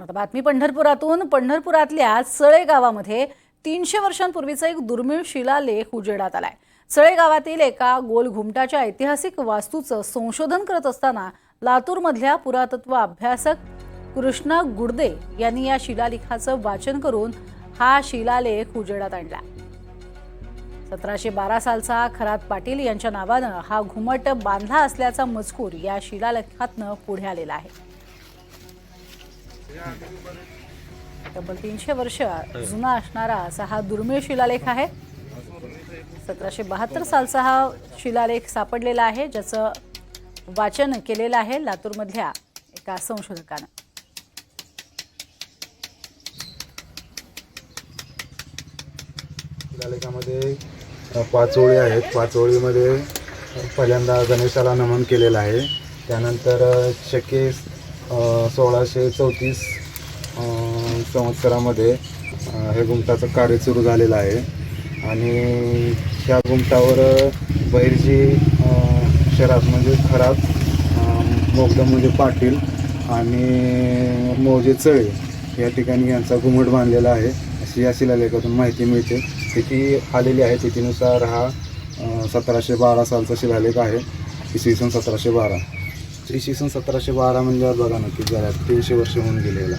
आता बातमी पंढरपुरातून. पंढरपुरातल्या सळे गावामध्ये 300 वर्षांपूर्वीचा एक दुर्मिळ शिलालेख उजेडात आलाय. सळे गावातील एका गोल घुमटाच्या ऐतिहासिक वास्तूचं संशोधन करत असताना लातूरमधल्या पुरातत्व अभ्यासक कृष्णा गुडदे यांनी या शिलालेखाचं वाचन करून हा शिलालेख उजेडात आणला. 1712 सालचा खरात पाटील यांच्या नावानं हा घुमट बांधला असल्याचा मजकूर या शिलालेखातनं पुढे आलेला आहे. तब्बल 300 वर्ष जुना असणारा असा हा दुर्मिळ शिलालेख आहे. 1772 सालचा हा शिलालेख सापडलेला आहे, ज्याचं वाचन केलेलं आहे लातूरमधल्या एका संशोधकानं. शिलालेखामध्ये 5 ओळी आहेत. 5 ओळीमध्ये पहिल्यांदा गणेशाला नमन केलेलं आहे. त्यानंतर शके 1634 संवत्सरामध्ये हे घुमटाचं कार्य सुरू झालेलं आहे आणि ह्या घुमटावर बैरजी शराफ म्हणजे खरात, मोगदम म्हणजे पाटील आणि मौजे चळे या ठिकाणी यांचा घुमट बांधलेला आहे अशी या शिलालेखातून माहिती मिळते. तिथी आलेली आहे. तिथीनुसार हा 1712 सालचा शिलालेख आहे. इसवी सन 1712. इसवी सन 1712 म्हणजे बघा नक्की जरा 300 वर्ष होऊन गेलेला.